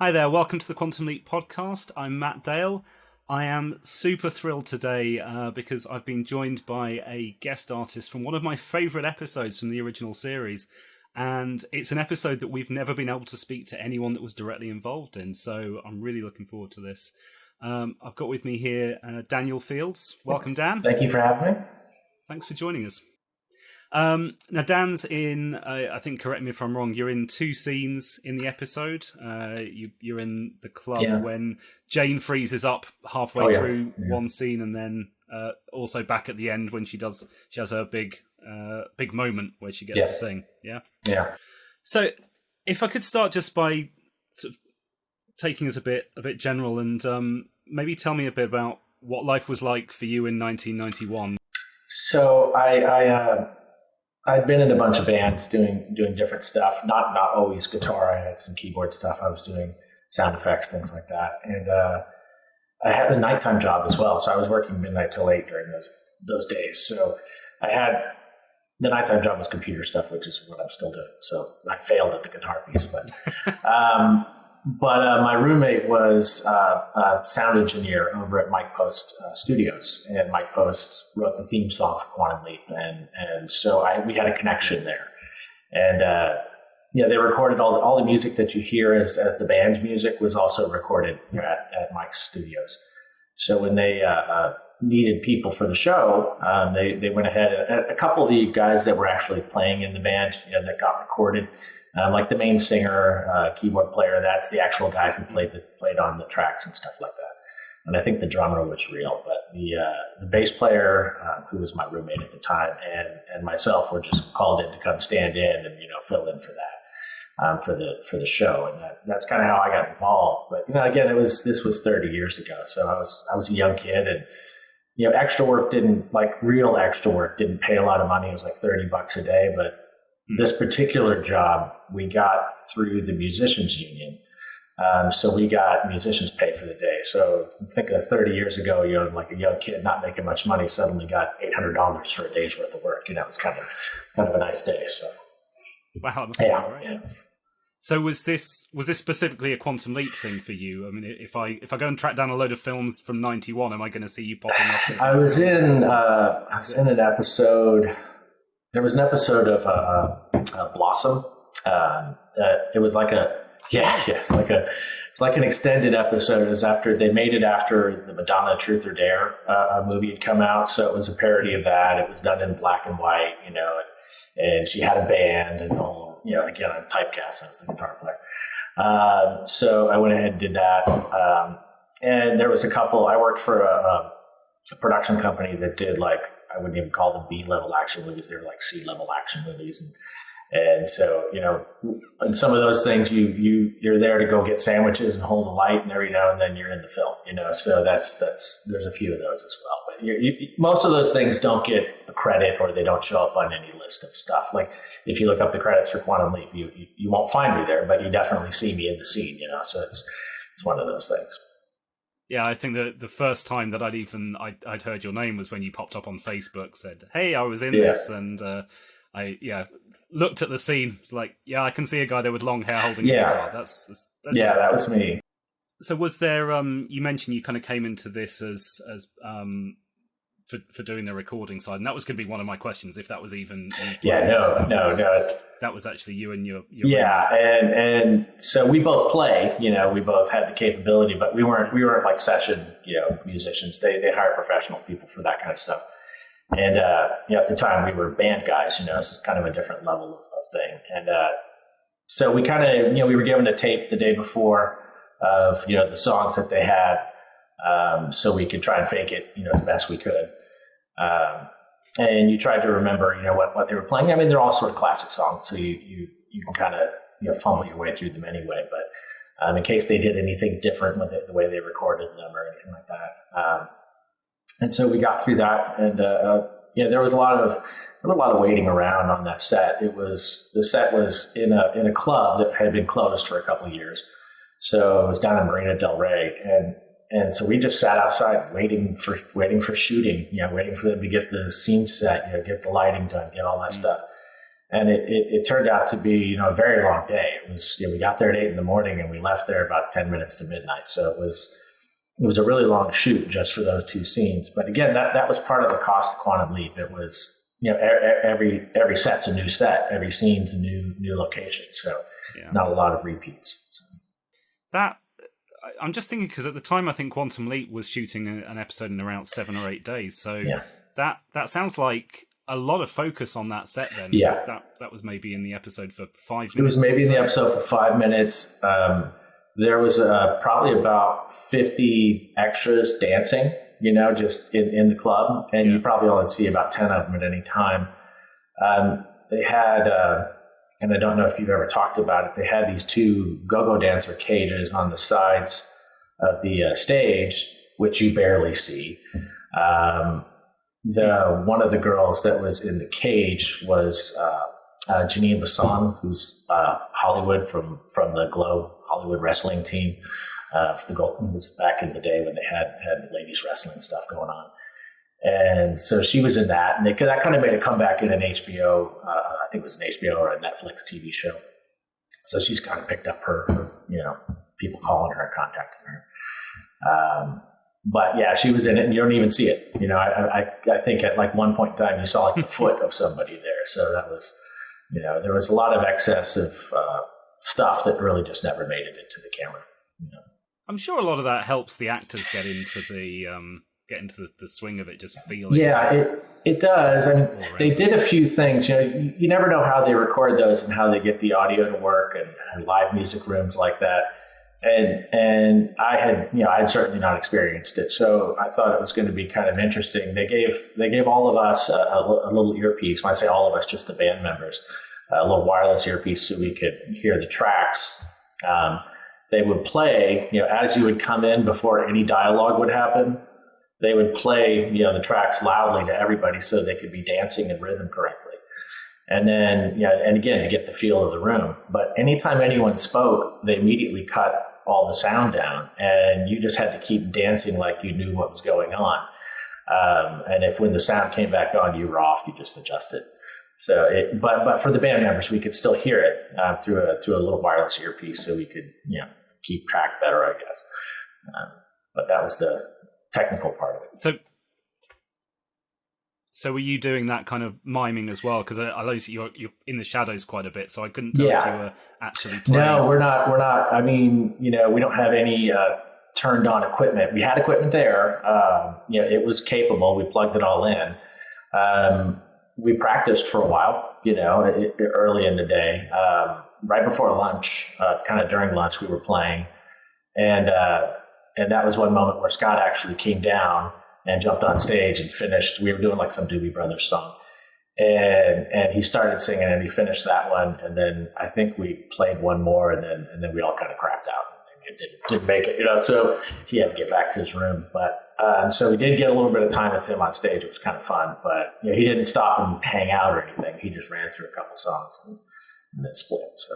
Hi there, welcome to the Quantum Leap podcast. I'm Matt Dale. I am super thrilled today because I've been joined by a guest artist from one of my favourite episodes from the original series. And it's an episode that we've never been able to speak to anyone that was directly involved in. So I'm really looking forward to this. I've got with me here Daniel Fields. Welcome, Dan. Thank you for having me. Thanks for joining us. Now, Dan's in, I think, correct me if I'm wrong, you're in two scenes in the episode. You're in the club when Jane freezes up halfway through one scene, and then also back at the end when she has her big moment where she gets to sing. Yeah. So if I could start just by sort of taking us a bit general and maybe tell me a bit about what life was like for you in 1991. So I'd been in a bunch of bands doing different stuff, not always guitar. I had some keyboard stuff. I was doing sound effects, things like that. And I had a nighttime job as well. So I was working midnight till 8 during those days. So I had the nighttime job was computer stuff, which is what I'm still doing. So I failed at the guitar piece, but my roommate was a sound engineer over at Mike Post Studios, and Mike Post wrote the theme song for Quantum Leap, and so we had a connection there. And they recorded all the music that you hear as the band's music was also recorded at Mike's Studios. So when they needed people for the show, they went ahead. A couple of the guys that were actually playing in the band that got recorded. Like the main singer, keyboard player, that's the actual guy who played on the tracks and stuff like that. And I think the drummer was real, but the bass player, who was my roommate at the time, and myself were just called in to come stand in and fill in for that for the show, and that's kind of how I got involved. But again, this was 30 years ago, so I was a young kid, and extra work didn't pay a lot of money. It was like $30 a day, but this particular job we got through the musicians union. So we got musicians pay for the day. So think of 30 years ago, like a young kid not making much money suddenly got $800 for a day's worth of work. It was kind of a nice day. So wow, that's great. Yeah. So was this specifically a Quantum Leap thing for you? I mean, if I go and track down a load of films from 91, am I going to see you popping up? I was in an episode. There was an episode of Blossom. It was like it's like an extended episode. It was after they made it after the Madonna Truth or Dare movie had come out, so it was a parody of that. It was done in black and white, and she had a band and again I'm typecast as the guitar player. So I went ahead and did that, and there was a couple. I worked for a production company that did I wouldn't even call them B-level action movies. They were like C-level action movies. And so, in some of those things, you're there to go get sandwiches and hold a light, and every now and then you're in the film, So that's there's a few of those as well. But most of those things don't get a credit, or they don't show up on any list of stuff. Like if you look up the credits for Quantum Leap, you won't find me there, but you definitely see me in the scene, So it's one of those things. Yeah, I think the first time that I'd heard your name was when you popped up on Facebook, said, "Hey, I was in this," and I looked at the scene. It's like, I can see a guy there with long hair holding a guitar. That's that was me. So was there? You mentioned you kind of came into this as for doing the recording side, and that was going to be one of my questions. If that was even no. That was actually you and your and so we both play. We both had the capability, but we weren't like session musicians. They hire professional people for that kind of stuff. And at the time we were band guys. This is kind of a different level of thing. And so we kind of we were given a tape the day before of the songs that they had, so we could try and fake it as best we could. And you tried to remember, what they were playing. I mean, they're all sort of classic songs, so you can kind of fumble your way through them anyway. But in case they did anything different with it, the way they recorded them or anything like that. And so we got through that, and there was a lot of waiting around on that set. The set was in a club that had been closed for a couple of years, so it was down in Marina del Rey, and so we just sat outside waiting for shooting, waiting for them to get the scene set, get the lighting done, get all that stuff. And it turned out to be, a very long day. It was, we got there at 8 a.m. and we left there about 10 minutes to midnight. So it was a really long shoot just for those 2 scenes. But again, that was part of the cost of Quantum Leap. It was, every set's a new set, every scene's a new location. So not a lot of repeats. That, I'm just thinking, because at the time I think Quantum Leap was shooting an episode in around 7 or 8 days. So that sounds like a lot of focus on that set then. Yeah. That was maybe in the episode for 5 minutes. It was maybe in the episode for 5 minutes. There was probably about 50 extras dancing, just in the club. And you probably only see about 10 of them at any time. They had, and I don't know if you've ever talked about it, they had these 2 go-go dancer cages on the sides of the stage, which you barely see. One of the girls that was in the cage was Janine Basson, who's Hollywood from the Globe Hollywood wrestling team. The Golden was back in the day when they had ladies wrestling stuff going on, and so she was in that, and that kind of made a comeback in an HBO. I think it was an HBO or a Netflix TV show. So she's kind of picked up her people calling her and contacting her. But yeah, she was in it, and you don't even see it. I think at like one point in time you saw like the foot of somebody there. So that was, there was a lot of excess of stuff that really just never made it into the camera. I'm sure a lot of that helps the actors get into the swing of it, just feeling. Yeah, it does. I mean, they did a few things. You never know how they record those and how they get the audio to work, and live music rooms like that. And I had certainly not experienced it, so I thought it was going to be kind of interesting. They gave all of us a little earpiece. When I say all of us, just the band members, a little wireless earpiece so we could hear the tracks. They would play, as you would come in before any dialogue would happen. They would play, the tracks loudly to everybody so they could be dancing in rhythm correctly. And then, and again, to get the feel of the room. But anytime anyone spoke, they immediately cut all the sound down, and you just had to keep dancing like you knew what was going on. And if when the sound came back on, you were off, you just adjusted. So, but for the band members, we could still hear it through a little wireless earpiece, so we could keep track better, I guess. But that was the technical part of it. So were you doing that kind of miming as well? Because I know you're in the shadows quite a bit, so I couldn't tell if you were actually playing. No, we're not. I mean, we don't have any turned on equipment. We had equipment there. It was capable. We plugged it all in. We practiced for a while, early in the day. Right before lunch, kind of during lunch, we were playing. And that was one moment where Scott actually came down and jumped on stage and finished. We were doing like some Doobie Brothers song. And he started singing and he finished that one. And then I think we played one more and then we all kind of crapped out. It didn't make it, so he had to get back to his room. But so we did get a little bit of time with him on stage. It was kind of fun, but he didn't stop and hang out or anything. He just ran through a couple songs and then split. So.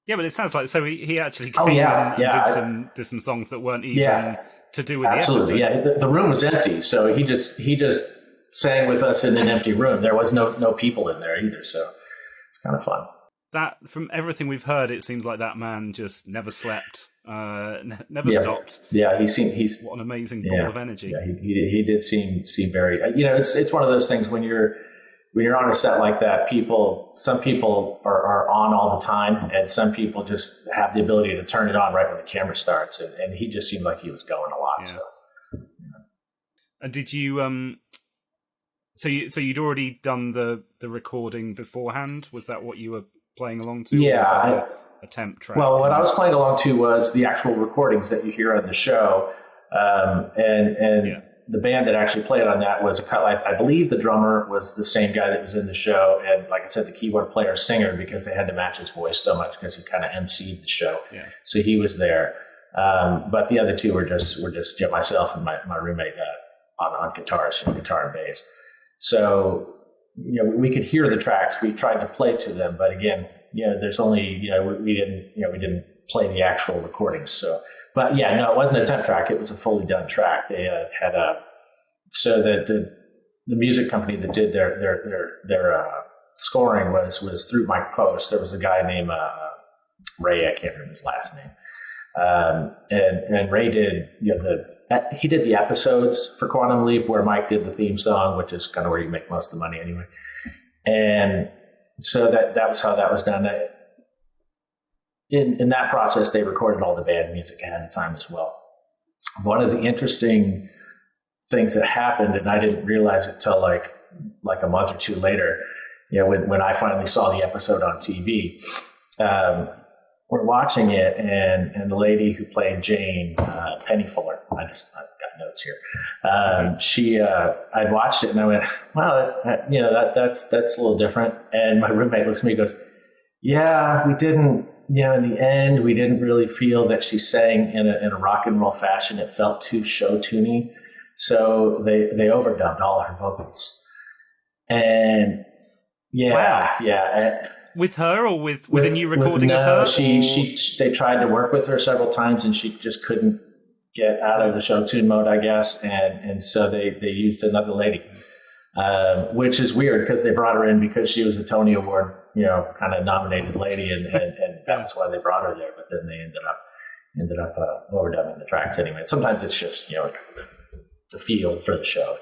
Yeah, but it sounds like he actually came and did some songs that weren't even to do with the episode. Absolutely, yeah. The room was empty, so he just sang with us in an empty room. There was no people in there either, so it's kind of fun. That, from everything we've heard, it seems like that man just never slept, never stopped. Yeah, he's what an amazing ball of energy. Yeah, he did seem very. It's one of those things when you're on a set like that. Some people are on all the time, and some people just have the ability to turn it on right when the camera starts. And he just seemed like he was going a lot. Yeah. So. And did you? So you'd already done the recording beforehand? Was that what you were playing along to? Yeah, or was that a temp track? Well, what I was playing along to was the actual recordings that you hear on the show, the band that actually played on that was I believe the drummer was the same guy that was in the show, and like I said, the keyboard player singer, because they had to match his voice so much because he kind of emceed the show. Yeah. So he was there, but the other two were just myself and my roommate on guitars, guitar and bass. So we could hear the tracks. We tried to play to them, but again, there's only we didn't play the actual recordings. So. But yeah, no, it wasn't a temp track. It was a fully done track. They so that the music company that did their scoring was through Mike Post. There was a guy named Ray. I can't remember his last name. And Ray did he did the episodes for Quantum Leap where Mike did the theme song, which is kind of where you make most of the money anyway. And so that was how that was done. In that process, they recorded all the band music ahead of time as well. One of the interesting things that happened, and I didn't realize it till like a month or two later, when I finally saw the episode on TV, we're watching it, and the lady who played Jane, Penny Fuller, I've got notes here. I'd watched it and I went, wow, that's a little different. And my roommate looks at me and goes, yeah, we didn't, in the end, we didn't really feel that she sang in a rock and roll fashion. It felt too show tuney. So they overdubbed all her vocals. And wow. Yeah. With her or with a new recording of her? They tried to work with her several times and she just couldn't get out of the show tune mode, I guess. And so they used another lady, which is weird because they brought her in because she was a Tony Award, kind of nominated lady. And that was why they brought her there. But then they ended up overdubbing the tracks anyway. Sometimes it's just, the feel for the show,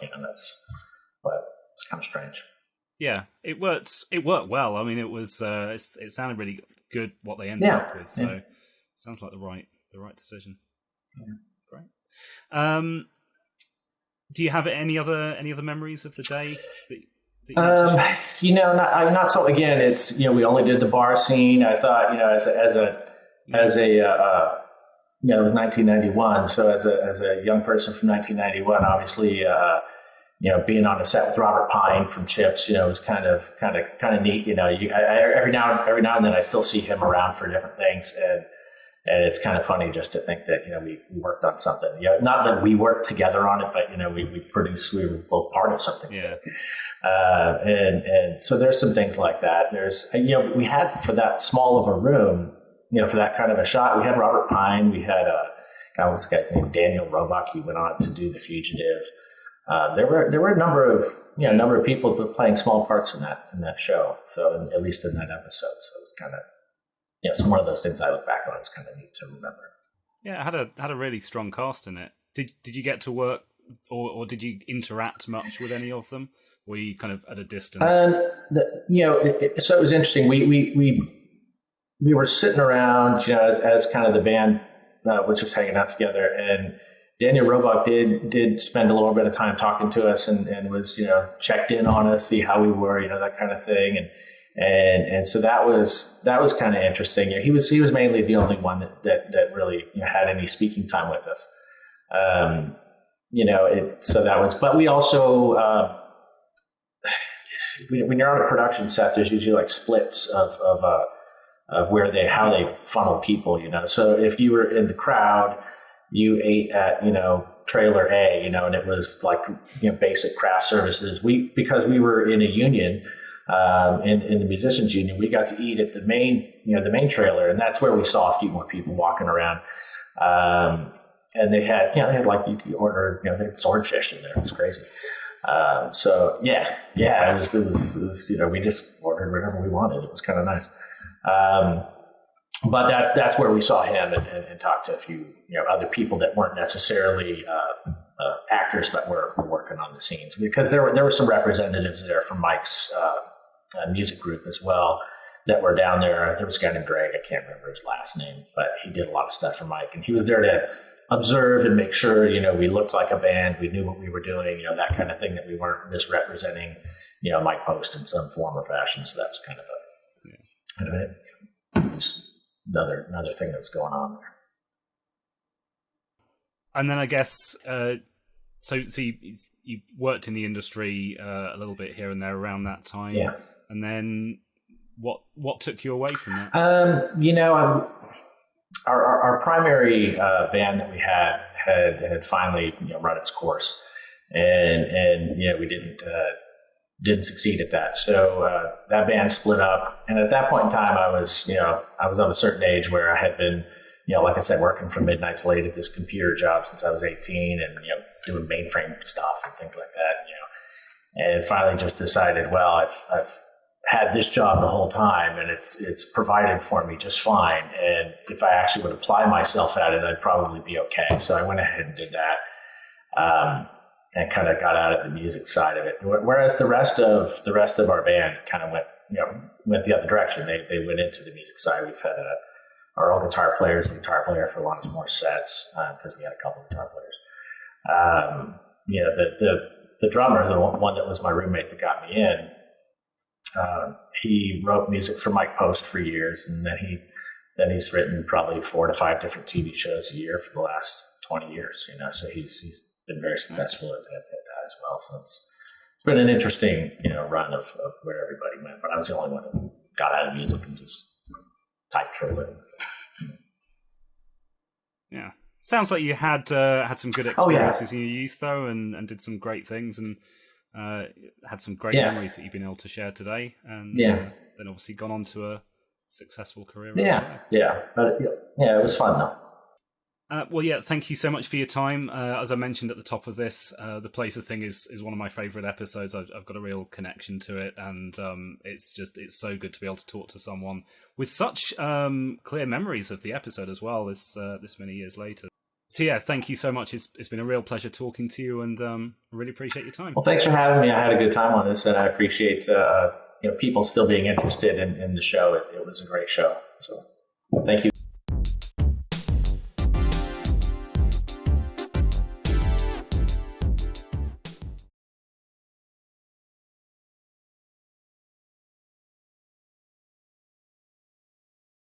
but it's kind of strange. Yeah, it worked well. I mean, it was it sounded really good what they ended up with. So it sounds like the right decision. Yeah. Great. Do you have any other memories of the day that you not so. Again, it's we only did the bar scene. I thought as a it was 1991. So as a young person from 1991, obviously. Being on a set with Robert Pine from Chips, was kind of neat. Every now and then I still see him around for different things, and it's kind of funny just to think that we worked on something. Not that we worked together on it, but we produced. We were both part of something. Yeah. And so there's some things like that. There's we had for that small of a room, for that kind of a shot, we had Robert Pine. We had what's the guy's name? Daniel Roebuck. He went on to do The Fugitive. There were a number of people playing small parts in that show. So at least in that episode, so it was kind of it's one of those things I look back on. It's kind of neat to remember. Yeah, it had a really strong cast in it. Did you get to work or did you interact much with any of them? Or were you kind of at a distance? So it was interesting. We were sitting around, as kind of the band, which was hanging out together, and Daniel Roebuck did spend a little bit of time talking to us and was, checked in on us, see how we were, that kind of thing. And so that was kind of interesting. He was mainly the only one that really had any speaking time with us. So that was, but we also, when you're on a production set, there's usually like splits of where how they funnel people, So if you were in the crowd, you ate at, trailer A, and it was like, basic craft services. Because we were in a union, in the musicians union, we got to eat at the main trailer, and that's where we saw a few more people walking around. And they had like you could order, they had swordfish in there. It was crazy. It was we just ordered whatever we wanted. It was kind of nice. But that's where we saw him and talked to a few other people that weren't necessarily actors, but were working on the scenes, because there were some representatives there from Mike's music group as well that were down there. There was a guy named Greg. I can't remember his last name, but he did a lot of stuff for Mike, and he was there to observe and make sure we looked like a band, we knew what we were doing, that kind of thing, that we weren't misrepresenting Mike Post in some form or fashion. So that was kind of just another thing that was going on there. And then I guess so you worked in the industry a little bit here and there around that time. Yeah. And then what took you away from that? Our primary band that we had finally run its course, and we didn't succeed at that. So that band split up, and at that point in time, I was of a certain age where I had been, like I said, working from midnight to late at this computer job since I was 18, and doing mainframe stuff and things like that. And finally just decided, well, had this job the whole time, and it's provided for me just fine. And if I actually would apply myself at it, I'd probably be okay. So I went ahead and did that, and kind of got out of the music side of it. Whereas the rest of our band kind of went the other direction. They went into the music side. We've had our old guitar player, the guitar player for Alanis Morissette, because we had a couple of guitar players. The drummer, the one that was my roommate that got me in, he wrote music for Mike Post for years, and then he's written probably 4 to 5 different TV shows a year for the last 20 years. So he's been very successful at that as well. So it's been an interesting run of where everybody went. But I was the only one who got out of music and just typed for a living. Yeah. Sounds like you had some good experiences in your youth, though, and did some great things, and had some great memories that you've been able to share today, and then obviously gone on to a successful career. But it was fun though. Thank you so much for your time. As I mentioned at the top of this, the Placer thing is one of my favourite episodes. I've got a real connection to it, and it's so good to be able to talk to someone with such clear memories of the episode as well, this many years later. So thank you so much. It's been a real pleasure talking to you, and I really appreciate your time. Well, thanks for having me. I had a good time on this, and I appreciate people still being interested in the show. It was a great show. So thank you.